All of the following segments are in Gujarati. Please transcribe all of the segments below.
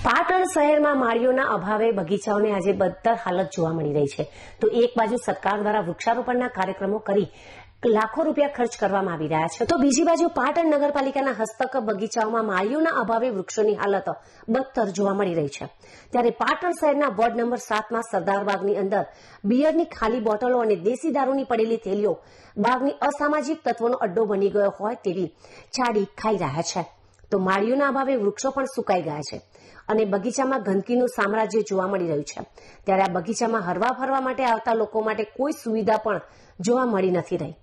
પાટણ શહેરમાં માળીઓના અભાવે બગીચાઓને આજે બદતર હાલત જોવા મળી રહી છે. તો એક બાજુ સરકાર દ્વારા વૃક્ષારોપણના કાર્યક્રમો કરી લાખો રૂપિયા ખર્ચ કરવામાં આવી રહ્યા છે, તો બીજી બાજુ પાટણ નગરપાલિકાના હસ્તક બગીચાઓમાં માળીઓના અભાવે વૃક્ષોની હાલત બદતર જોવા મળી રહી છે. ત્યારે પાટણ શહેરના વોર્ડ નંબર 7માં સરદારબાગની અંદર બિયરની ખાલી બોટલો અને દેશી દારૂની પડેલી થેલીઓ બાગની અસામાજિક તત્વોનો અડ્ડો બની ગયો હોય તેવી ચાડી ખાઈ રહ્યા છે. તો માળીઓના અભાવે વૃક્ષો પણ સુકાઈ ગયા છે અને બગીચામાં ગંદકીનું સામ્રાજ્ય જોવા મળી રહ્યું છે. ત્યારે આ બગીચામાં હરવા ફરવા માટે આવતા લોકો માટે કોઈ સુવિધા પણ જોવા મળી નથી રહી.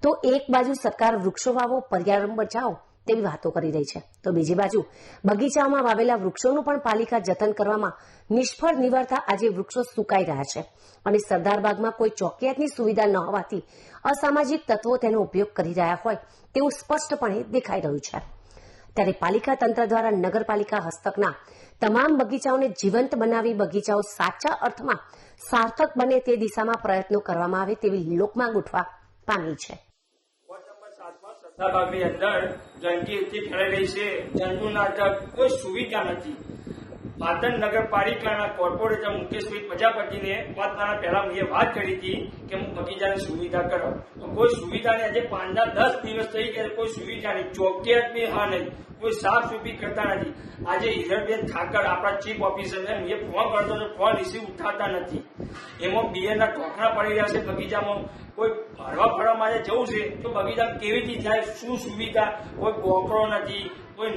તો એક બાજુ સરકાર વૃક્ષો વાવો, પર્યાવરણ બચાવો તેવી વાતો કરી રહી છે, તો બીજી બાજુ બગીચામાં વાવેલા વૃક્ષોનું પણ પાલિકા જતન કરવામાં નિષ્ફળ નિવડતા આજે વૃક્ષો સુકાઈ રહ્યા છે અને સરદારબાગમાં કોઈ ચોકિયાતની સુવિધા ન હોવાથી અસામાજિક તત્વો તેનો ઉપયોગ કરી રહ્યા હોય તેવું સ્પષ્ટપણે દેખાઈ રહ્યું છે. ત્યારે પાલિકા તંત્ર દ્વારા નગરપાલિકા હસ્તકના તમામ બગીચાઓને જીવંત બનાવી બગીચાઓ સાચા અર્થમાં સાર્થક બને તે દિશામાં પ્રયત્નો કરવામાં આવે તેવી લોકમાંગ ઉઠવા પામી છે. સરદારબાગની અંદર ગંદકી એટલી ફેલાઈ રહી છે, જંતુનાશક કોઈ સુવિધા નથી. પાટણ નગરપાલિકાના કોર્પોરેટર મુકેશભાઈ પ્રજાપતિને મારા પહેલા મેં વાત કરી હતી કે હું બગીચાની સુવિધા કરો, તો કોઈ સુવિધા નહીં. આજે 5-10 દિવસ થઈ ગયા, કોઈ સુવિધા નહીં, ચોકિયાત બી હા નહીં, કોઈ સાફ સુફી કરતા નથી. આજે હિરણબેન ઠાકર આપણા ચીફ ઓફિસરને મેં ફોન કરતો તો ફોન રિસીવ ઉઠાતા નથી. એમાં બિયરના ટોકરા પડી રહ્યા છે બગીચામાં. કોઈ હરવા ફરવા માટે જવું છે તો બગીચામાં કેવી રીતે જાય, શું સુવિધા, કોઈ બોકરો નથી, કોઈ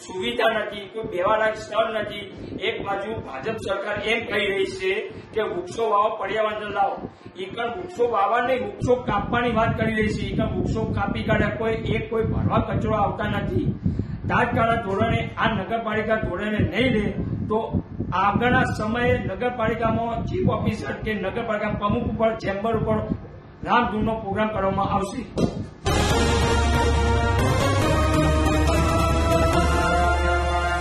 સુવિધા નથી, કોઈ બેવાલાયક સ્થળ નથી. એક બાજુ ભાજપ સરકાર એમ કહી રહી છે કે વૃક્ષો વાવો, પર્યાવરણ લાવો. એકણ વૃક્ષો વાવવા નહીં, વૃક્ષો કાપવાની વાત કરી રહી છે. એકણ વૃક્ષો કાપી કાઢ્યા, કોઈ ભરવા કચરો આવતા નથી. તાત્કાલિક ધોરણે આ નગરપાલિકા ધોરણે નહીં લે તો આગળના સમયે નગરપાલિકામાં ચીફ ઓફિસર કે નગરપાલિકા પ્રમુખ ઉપર ચેમ્બર ઉપર રામધૂનનો પ્રોગ્રામ કરવામાં આવશે.